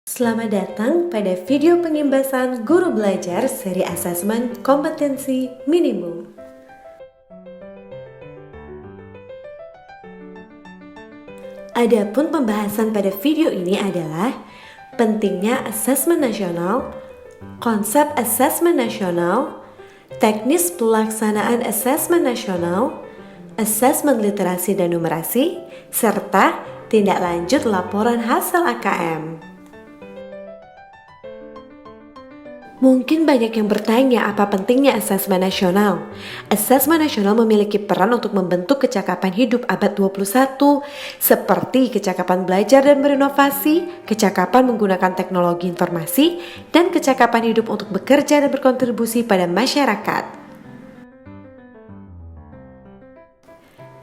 Selamat datang pada video pengimbasan Guru Belajar seri asesmen kompetensi minimum. Adapun pembahasan pada video ini adalah pentingnya asesmen nasional, konsep asesmen nasional, teknis pelaksanaan asesmen nasional, asesmen literasi dan numerasi, serta tindak lanjut laporan hasil AKM. Mungkin banyak yang bertanya apa pentingnya asesmen nasional. Asesmen nasional memiliki peran untuk membentuk kecakapan hidup abad 21 seperti kecakapan belajar dan berinovasi, kecakapan menggunakan teknologi informasi, dan kecakapan hidup untuk bekerja dan berkontribusi pada masyarakat.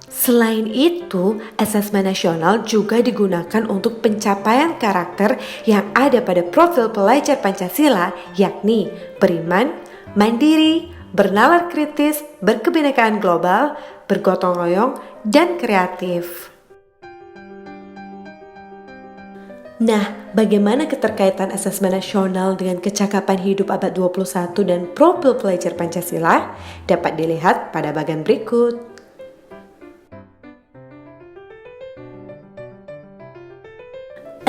Selain itu, asesmen nasional juga digunakan untuk pencapaian karakter yang ada pada profil pelajar Pancasila, yakni beriman, mandiri, bernalar kritis, berkebinekaan global, bergotong royong, dan kreatif. Nah, bagaimana keterkaitan asesmen nasional dengan kecakapan hidup abad 21 dan profil pelajar Pancasila? Dapat dilihat pada bagian berikut.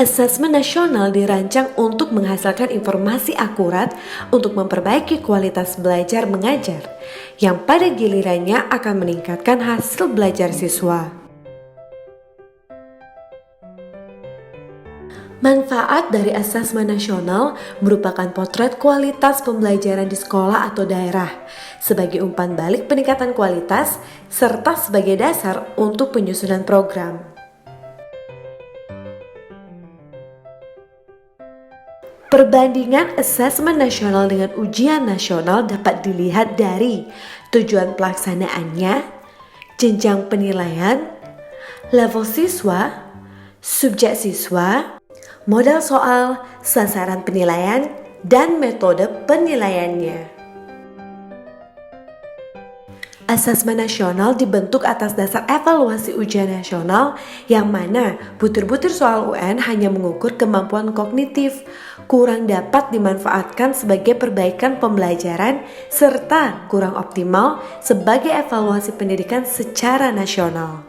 Asesmen nasional dirancang untuk menghasilkan informasi akurat untuk memperbaiki kualitas belajar mengajar, yang pada gilirannya akan meningkatkan hasil belajar siswa. Manfaat dari asesmen nasional merupakan potret kualitas pembelajaran di sekolah atau daerah, sebagai umpan balik peningkatan kualitas, serta sebagai dasar untuk penyusunan program. Perbandingan asesmen nasional dengan ujian nasional dapat dilihat dari tujuan pelaksanaannya, jenjang penilaian, level siswa, subjek siswa, model soal, sasaran penilaian, dan metode penilaiannya. Asesmen nasional dibentuk atas dasar evaluasi ujian nasional yang mana butir-butir soal UN hanya mengukur kemampuan kognitif, kurang dapat dimanfaatkan sebagai perbaikan pembelajaran, serta kurang optimal sebagai evaluasi pendidikan secara nasional.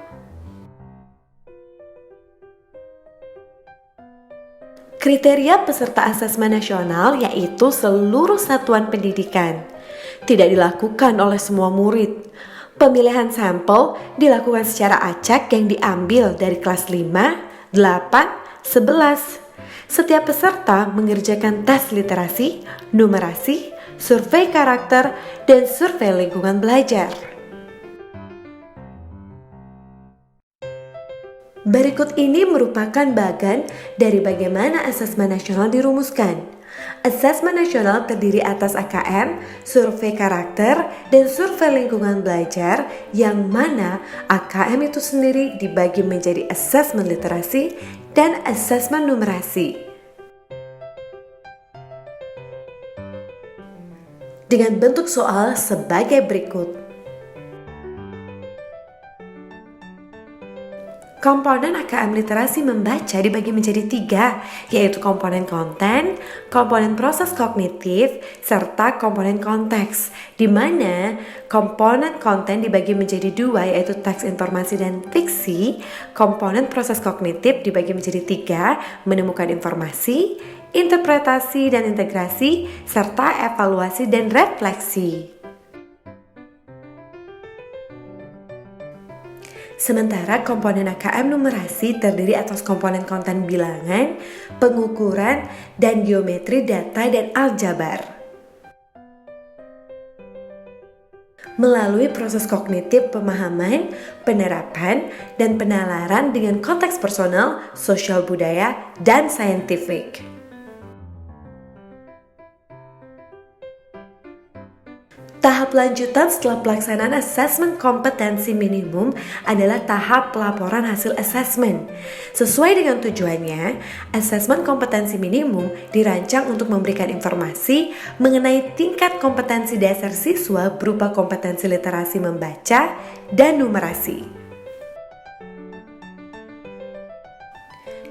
Kriteria peserta asesmen nasional yaitu seluruh satuan pendidikan. Tidak dilakukan oleh semua murid. Pemilihan sampel dilakukan secara acak yang diambil dari kelas 5, 8, 11. Setiap peserta mengerjakan tes literasi, numerasi, survei karakter, dan survei lingkungan belajar. Berikut ini merupakan bagian dari bagaimana asesmen nasional dirumuskan. Asesmen nasional terdiri atas AKM, survei karakter, dan survei lingkungan belajar, yang mana AKM itu sendiri dibagi menjadi asesmen literasi dan asesmen numerasi. Dengan bentuk soal sebagai berikut. Komponen AKM literasi membaca dibagi menjadi 3, yaitu komponen konten, komponen proses kognitif, serta komponen konteks, di mana komponen konten dibagi menjadi 2, yaitu teks informasi dan fiksi. Komponen proses kognitif dibagi menjadi 3, menemukan informasi, interpretasi dan integrasi, serta evaluasi dan refleksi. Sementara komponen AKM numerasi terdiri atas komponen konten bilangan, pengukuran, dan geometri data dan aljabar. Melalui proses kognitif pemahaman, penerapan, dan penalaran dengan konteks personal, sosial budaya, dan saintifik. Tahap lanjutan setelah pelaksanaan asesmen kompetensi minimum adalah tahap pelaporan hasil asesmen. Sesuai dengan tujuannya, asesmen kompetensi minimum dirancang untuk memberikan informasi mengenai tingkat kompetensi dasar siswa berupa kompetensi literasi membaca dan numerasi.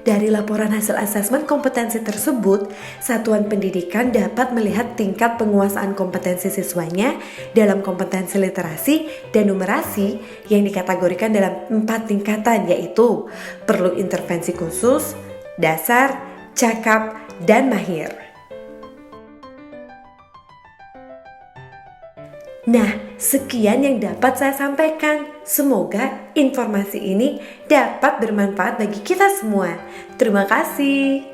Dari laporan hasil asesmen kompetensi tersebut, satuan pendidikan dapat melihat tingkat penguasaan kompetensi siswanya dalam kompetensi literasi dan numerasi yang dikategorikan dalam 4 tingkatan, yaitu perlu intervensi khusus, dasar, cakap, dan mahir. Nah, sekian yang dapat saya sampaikan. Semoga informasi ini dapat bermanfaat bagi kita semua. Terima kasih.